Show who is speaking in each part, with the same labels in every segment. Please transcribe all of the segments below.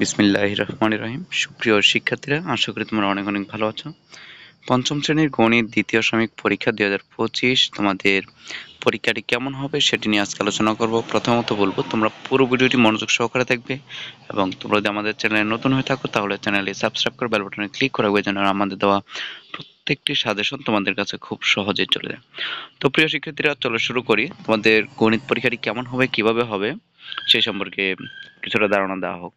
Speaker 1: বিসমিল্লাহির রহমানির রহিম। সুপ্রিয় শিক্ষার্থীরা, আশা করি তোমরা অনেক অনেক ভালো আছো। পঞ্চম শ্রেণীর গণিত দ্বিতীয় সাময়িক পরীক্ষা 2025 তোমাদের পরীক্ষাটি কেমন হবে সেটি নিয়ে আজকে আলোচনা করব। প্রথমত বলবো তোমরা পুরো ভিডিওটি মনোযোগ সহকারে দেখবে এবং তোমরা যদি আমাদের চ্যানেলে নতুন হয়ে থাকো তাহলে চ্যানেলটি সাবস্ক্রাইব করে বেল বাটনে ক্লিক করে রাখবে যেন আমাদের দেওয়া প্রত্যেকটি সাজেশন তোমাদের কাছে খুব সহজেই চলে যায়। তো প্রিয় শিক্ষার্থীরা, চলো শুরু করি। তোমাদের গণিত পরীক্ষাটি কেমন হবে, কিভাবে হবে সেই সম্পর্কে কিছুটা ধারণা দেওয়া হোক।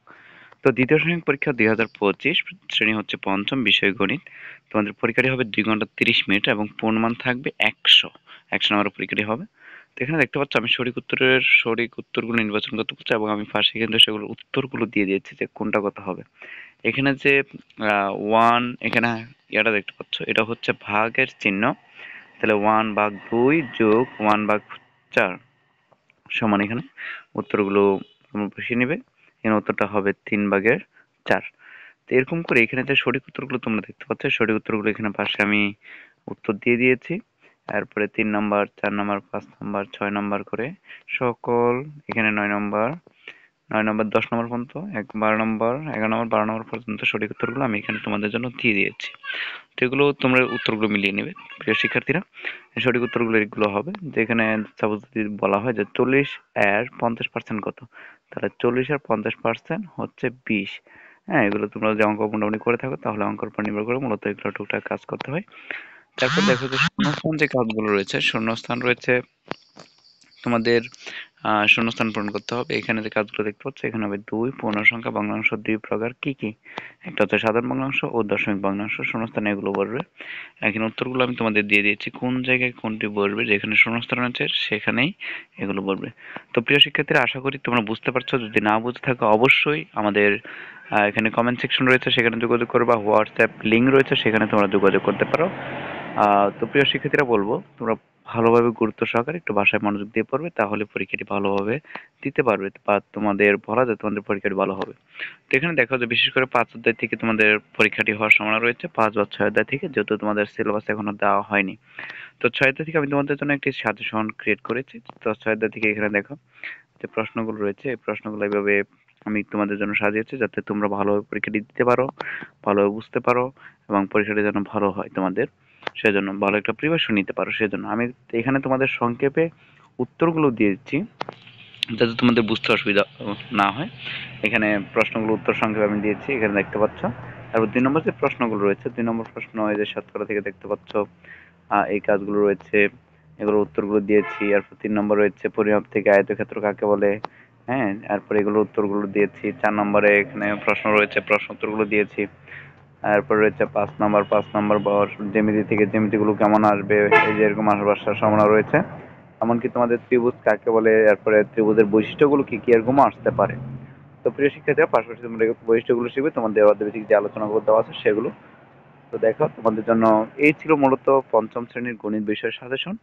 Speaker 1: তো দ্বিতীয় শ্রেণীর পরীক্ষা 2025, শ্রেণী হচ্ছে পঞ্চম, বিষয় গণিত। তোমাদের পরীক্ষাটি হবে 2 ঘন্টা 30 মিনিট এবং পূর্ণমান থাকবে 100 নম্বরের পরীক্ষাটি হবে। তো এখানে দেখতে পাচ্ছ আমি সঠিক উত্তরগুলো নির্বাচন করতে পারছি এবং আমি পাশে কিন্তু সেগুলো উত্তরগুলো দিয়ে দিয়েছি যে কোনটা কত হবে। এখানে যে ওয়ান, এখানে এটা দেখতে পাচ্ছ, এটা হচ্ছে ভাগের চিহ্ন। তাহলে 1/2 যোগ 1/4 সমান এখানে উত্তরগুলো তোমরা বসিয়ে নিবে। এখানে উত্তরটা হবে 3/4। তো এরকম করে এখানে যে সঠিক উত্তরগুলো তোমরা দেখতে পাচ্ছ, সঠিক উত্তরগুলো এখানে পাশে আমি উত্তর দিয়ে দিয়েছি। তারপরে 3 নাম্বার, 4 নাম্বার, 5 নাম্বার, 6 নাম্বার করে সকল, এখানে 9 নম্বর 10 নম্বর পর্যন্ত, 12 নম্বর, 11 নম্বর, 12 নম্বর পর্যন্ত সঠিক উত্তরগুলো আমি এখানে তোমাদের জন্য দিয়ে দিয়েছি। তো এগুলো তোমরা উত্তরগুলো মিলিয়ে নেবে প্রিয় শিক্ষার্থীরা। সঠিক উত্তরগুলো এগুলো হবে, যেখানে সাপোজ যদি বলা হয় যে 40 এর 50% কত, তাহলে 40 আর 50% হচ্ছে 20। হ্যাঁ, এগুলো তোমরা যদি অঙ্ক মোটামুটি করে থাকো তাহলে অঙ্কের উপর নির্ভর করে মূলত এগুলো টুকটাক কাজ করতে হয়। তারপর দেখো যে শূন্যস্থান যে কাজগুলো রয়েছে, শূন্যস্থান রয়েছে তোমাদের শূন্যস্থান পূরণ করতে হবে। এখানে যে কাজগুলো দেখতে পাচ্ছ, এখানে হবে 2, পূর্ণসংখ্যা ভগ্নাংশ 2 প্রকার কি কি। একটা হচ্ছে সাধারণ ভগ্নাংশ ও দশমিক ভগ্নাংশ। শূন্যস্থানে এগুলো বলবে। এখানে উত্তরগুলো আমি তোমাদের দিয়ে দিয়েছি, কোন জায়গায় কোনটি বলবে, যেখানে শূন্যস্থান আছে সেখানেই এগুলো বলবে। তো প্রিয় শিক্ষার্থীরা, আশা করি তোমরা বুঝতে পারছো। যদি না বুঝে থাকো অবশ্যই আমাদের এখানে কমেন্ট সেকশন রয়েছে, সেখানে যোগাযোগ করো, বা হোয়াটসঅ্যাপ লিঙ্ক রয়েছে সেখানে তোমরা যোগাযোগ করতে পারো। তো প্রিয় শিক্ষার্থীরা, বলবো তোমরা ভালোভাবে গুরুত্ব সহকারে একটু বাসায় মনোযোগ দিয়ে পড়বে, তাহলে পরীক্ষাটি ভালোভাবে দিতে পারবে বা তোমাদের বলা যায় তোমাদের পরীক্ষাটি ভালো হবে। তো এখানে দেখো যে বিশেষ করে 5 অধ্যায় থেকে তোমাদের পরীক্ষাটি হওয়ার সম্ভাবনা রয়েছে, 5 বা 6 অধ্যায় থেকে, যেহেতু তোমাদের সিলেবাস এখনো দেওয়া হয়নি। তো 6 অধ্যায় থেকে আমি তোমাদের জন্য একটি সাজেশন ক্রিয়েট করেছি। তো 6 অধ্যায় থেকে এখানে দেখো যে প্রশ্নগুলো রয়েছে, এই প্রশ্নগুলো এইভাবে আমি তোমাদের জন্য সাজিয়েছি যাতে তোমরা ভালোভাবে পরীক্ষাটি দিতে পারো, ভালোভাবে বুঝতে পারো এবং পরীক্ষাটি যেন ভালো হয় তোমাদের, সেজন্য ভালো একটা প্রিপারেশন নিতে পারো। সেজন্য আমি এখানে তোমাদের সংক্ষেপে উত্তরগুলো দিয়ে দিচ্ছি যাতে তোমাদের বুঝতে অসুবিধা না হয়। এখানে প্রশ্নগুলো উত্তর সংক্ষেপে আমি দিয়েছি, এখানে দেখতে পাচ্ছ। তারপর 2 নম্বর যে প্রশ্নগুলো রয়েছে, 2 নম্বর প্রশ্ন এই যে শতকরা থেকে দেখতে পাচ্ছ, এই কাজগুলো রয়েছে, এগুলোর উত্তরগুলো দিয়েছি। এরপর 3 নম্বর রয়েছে পরিমাপ থেকে আয়তক্ষেত্র কাকে বলে। হ্যাঁ, এরপর এগুলোর উত্তরগুলো দিয়েছি। 4 নম্বরে এখানে প্রশ্ন রয়েছে, প্রশ্ন উত্তরগুলো দিয়েছি। এরপর রয়েছে 5 নম্বর জ্যামিতি থেকে জ্যামিতিগুলো কেমন আসবে, এই যে এরকম আসার সম্ভাবনা রয়েছে। এমনকি তোমাদের ত্রিভুজ কাকে বলে, এরপরে ত্রিভুজের বৈশিষ্ট্যগুলো কি কি, এরকমও আসতে পারে। তো প্রিয় শিক্ষার্থীরা, পাশাপাশি তোমরা এই বৈশিষ্ট্যগুলো শিখবে, তোমাদের অর্ধবেসিক যে আলোচনাগুলো দেওয়া আছে সেগুলো। তো দেখো তোমাদের জন্য এই ছিল মূলত পঞ্চম শ্রেণীর গণিত বিষয়ের সাজেশন।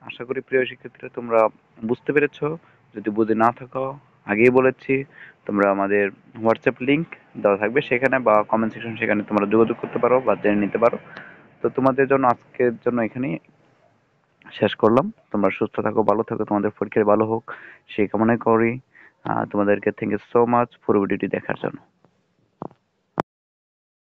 Speaker 1: আশা করি প্রিয় শিক্ষার্থীরা তোমরা বুঝতে পেরেছো। যদি বুঝে না থাকো, আগেই বলেছি, তোমরা আমাদের হোয়াটসঅ্যাপ লিংক দেওয়া থাকবে সেখানে, বা কমেন্ট সেকশন, সেখানে তোমরা যোগাযোগ করতে পারো বা জেনে নিতে পারো। তো তোমাদের জন্য আজকের জন্য এখানেই শেষ করলাম। তোমরা সুস্থ থাকো, ভালো থাকো, তোমাদের পরীক্ষা ভালো হোক সেই কামনাই করি। তোমাদেরকে থ্যাংক ইউ সো মাচ পুরো ভিডিওটি দেখার জন্য।